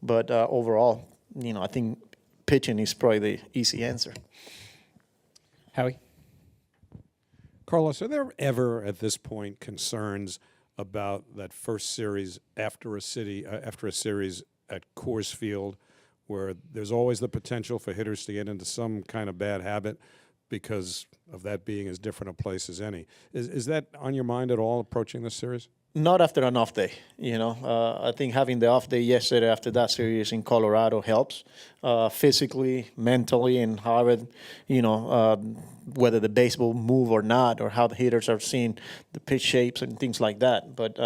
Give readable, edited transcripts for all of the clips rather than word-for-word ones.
But overall, I think pitching is probably the easy answer. Howie? Carlos, are there ever at this point concerns about that first series after a series at Coors Field, where there's always the potential for hitters to get into some kind of bad habit because of that being as different a place as any? Is that on your mind at all approaching this series? Not after an off day, I think having the off day yesterday after that series in Colorado helps physically, mentally, and however, whether the baseball move or not, or how the hitters are seeing the pitch shapes and things like that. But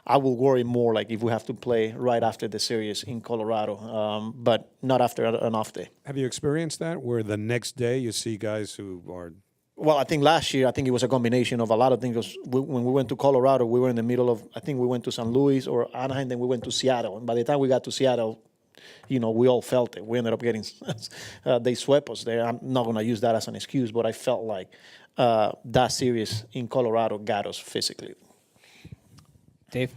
I will worry more like if we have to play right after the series in Colorado, but not after an off day. Have you experienced that, where the next day you see guys who are... Well, I think last year, it was a combination of a lot of things. When we went to Colorado, we were in the middle of, I think we went to St. Louis or Anaheim, then we went to Seattle. And by the time we got to Seattle, we all felt it. We ended up getting, they swept us there. I'm not going to use that as an excuse, but I felt like that series in Colorado got us physically. Dave?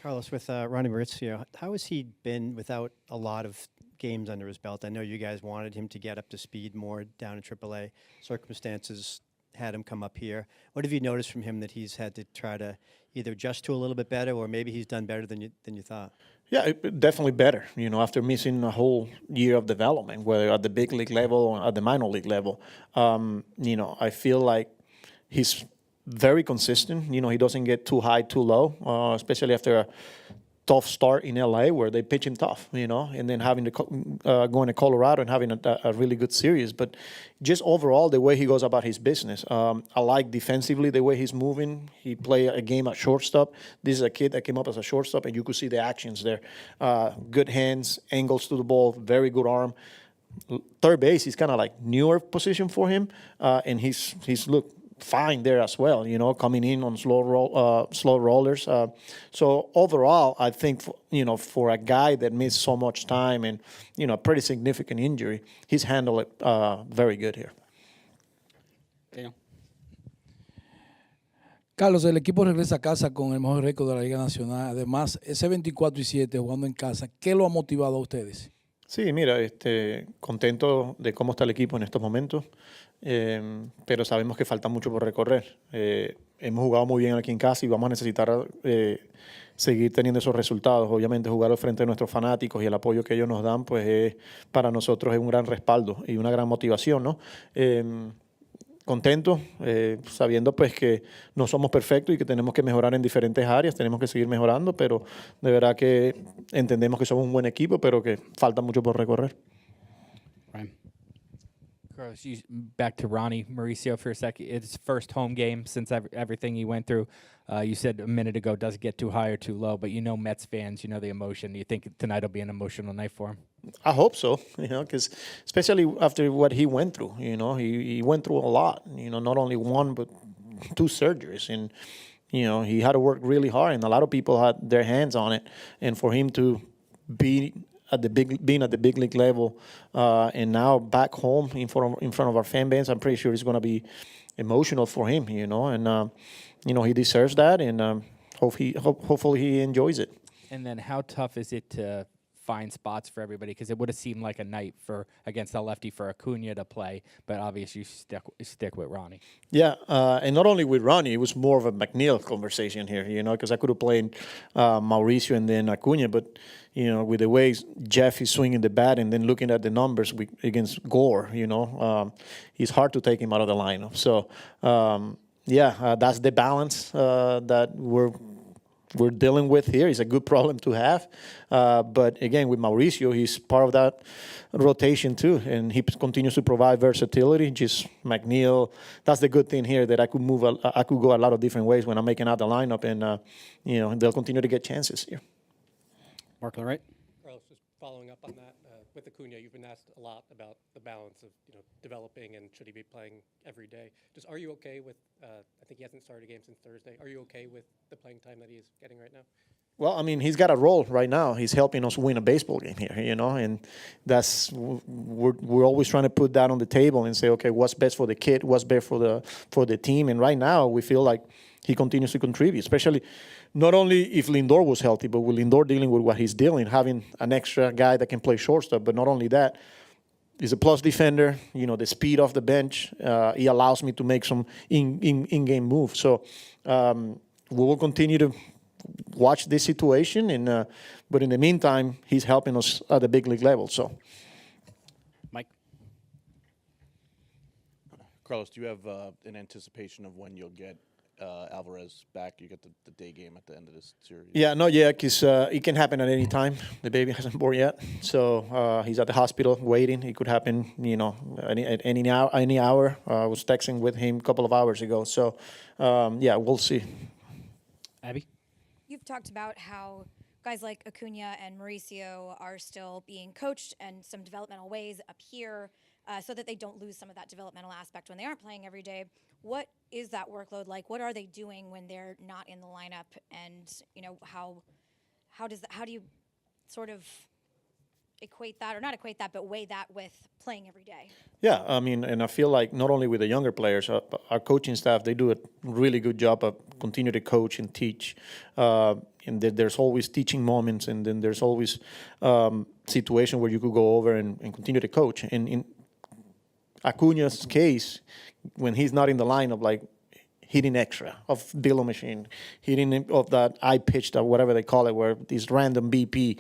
Carlos, with Ronnie Mauricio, how has he been without a lot of games under his belt? I know you guys wanted him to get up to speed more down in AAA. Circumstances had him come up here. What have you noticed from him that he's had to try to either adjust to a little bit better, or maybe he's done better than you thought? Yeah, definitely better, after missing a whole year of development, whether at the big league level or at the minor league level. I feel like he's very consistent. He doesn't get too high, too low, especially after a tough start in LA where they pitch him tough, and then having to going to Colorado and having a really good series. But just overall, the way he goes about his business, I like defensively the way he's moving. He played a game at shortstop. This is a kid that came up as a shortstop, and you could see the actions there. Good hands, angles to the ball, very good arm. Third base is kind of like newer position for him, and he's looked fine there as well, coming in on slow rollers. So overall, I think, for a guy that missed so much time and, a pretty significant injury, he's handled it very good here. Carlos, el equipo regresa a casa con el mejor récord de la Liga Nacional. Además, ese 24-7 jugando en casa, ¿qué lo ha motivado a ustedes? Sí, mira, contento de cómo está el equipo en estos momentos, pero sabemos que falta mucho por recorrer. Hemos jugado muy bien aquí en casa y vamos a necesitar seguir teniendo esos resultados. Obviamente jugar al frente de nuestros fanáticos y el apoyo que ellos nos dan, pues para nosotros es un gran respaldo y una gran motivación, ¿no? Contento, sabiendo pues que no somos perfectos y que tenemos que mejorar en diferentes áreas, tenemos que seguir mejorando, pero de verdad que entendemos que somos un buen equipo, pero que falta mucho por recorrer. Ryan. Carlos, back to Ronnie Mauricio for a second. It's his first home game since everything he went through. You said a minute ago, does it get too high or too low? But Mets fans, the emotion. Do you think tonight will be an emotional night for him? I hope so, because especially after what he went through, he went through a lot, not only one, but 2 surgeries. And, he had to work really hard, and a lot of people had their hands on it. And for him to being at the big league level, and now back home in front of our fan base, I'm pretty sure it's going to be emotional for him, and he deserves that, and hopefully he enjoys it. And then how tough is it to find spots for everybody? Because it would have seemed like a night against a lefty for Acuna to play, but obviously you stick with Ronnie. Yeah, and not only with Ronnie, it was more of a McNeil conversation here, because I could have played Mauricio and then Acuna, but with the way Jeff is swinging the bat and then looking at the numbers against Gore, it's hard to take him out of the lineup. So that's the balance that we're dealing with here. It's a good problem to have. But again, with Mauricio, he's part of that rotation too, and he continues to provide versatility. Just McNeil, that's the good thing here, that I could go a lot of different ways when I'm making out the lineup, and they'll continue to get chances here. Mark Lorette. Carlos, just following up on that, with Acuna, you've been asked a lot about the balance of developing and should he be playing every day. Just are you okay with? I think he hasn't started a game since Thursday. Are you okay with the playing time that he is getting right now? Well, I mean, he's got a role right now. He's helping us win a baseball game here, and that's we're always trying to put that on the table and say, okay, what's best for the kid, what's best for the team, and right now we feel like he continues to contribute, especially not only if Lindor was healthy, but with Lindor dealing with what he's dealing, having an extra guy that can play shortstop. But not only that, he's a plus defender. The speed off the bench, he allows me to make some in-game moves. So we will continue to watch this situation, but in the meantime, he's helping us at the big league level. So, Mike? Carlos, do you have an anticipation of when you'll get Alvarez back? You get the day game at the end of this series. yeah, not yet, because it can happen at any time. The baby hasn't born yet, so he's at the hospital waiting. It could happen, at any hour. I was texting with him a couple of hours ago. So, yeah, we'll see. Abby? You've talked about how guys like Acuna and Mauricio are still being coached and some developmental ways up here so that they don't lose some of that developmental aspect when they aren't playing every day. What is that workload like? What are they doing when they're not in the lineup? And, how do you sort of equate that, or not equate that, but weigh that with playing every day? Yeah, and I feel like not only with the younger players, our coaching staff, they do a really good job of continue to coach and teach. And there's always teaching moments, and then there's always situation where you could go over and continue to coach. And in Acuna's case, when he's not in the lineup, like hitting extra of Dilo machine, hitting of that eye pitch, or whatever they call it, where this random BP,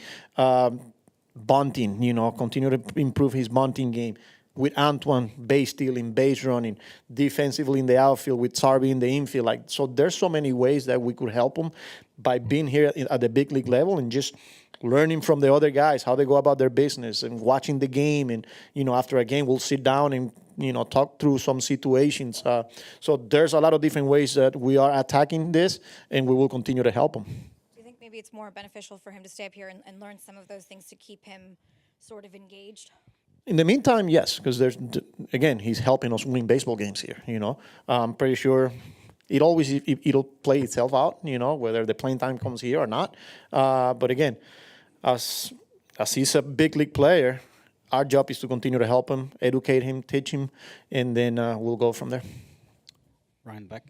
bunting, continue to improve his bunting game. With Antoine, base stealing, base running, defensively in the outfield, with Sarvi in the infield. So there's so many ways that we could help him by being here at the big league level and just learning from the other guys how they go about their business and watching the game. And, after a game, we'll sit down and, talk through some situations. So there's a lot of different ways that we are attacking this, and we will continue to help him. Do you think maybe it's more beneficial for him to stay up here and learn some of those things to keep him sort of engaged? In the meantime, yes, because he's helping us win baseball games here. I'm pretty sure it'll play itself out. Whether the playing time comes here or not. But again, as he's a big league player, our job is to continue to help him, educate him, teach him, and then we'll go from there. Ryan Beck?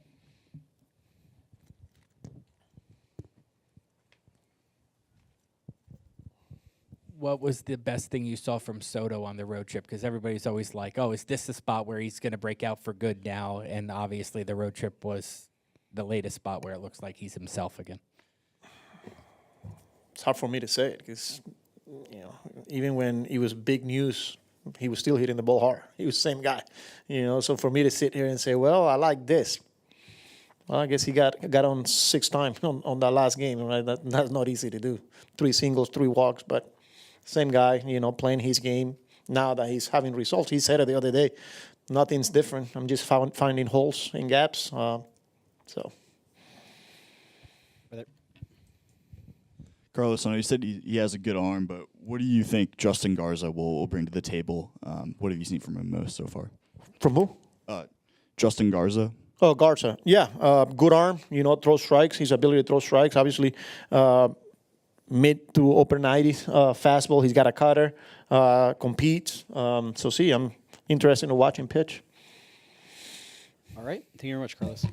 What was the best thing you saw from Soto on the road trip? Because everybody's always like, oh, is this the spot where he's going to break out for good now? And obviously the road trip was the latest spot where it looks like he's himself again. It's hard for me to say it because, even when it was big news, he was still hitting the ball hard. He was the same guy, So for me to sit here and say, well, I like this. Well, I guess he got on 6 times on that last game. Right? That's not easy to do. 3 singles, 3 walks, but same guy, playing his game. Now that he's having results, he said it the other day, nothing's different. I'm just finding holes and gaps. So. Carlos, I know you said he has a good arm, but what do you think Justin Garza will bring to the table? What have you seen from him most so far? From who? Justin Garza. Oh, Garza. Yeah, good arm, throw strikes, his ability to throw strikes. Obviously, mid to upper 90s fastball. He's got a cutter, competes. I'm interested in watching pitch. All right. Thank you very much, Carlos.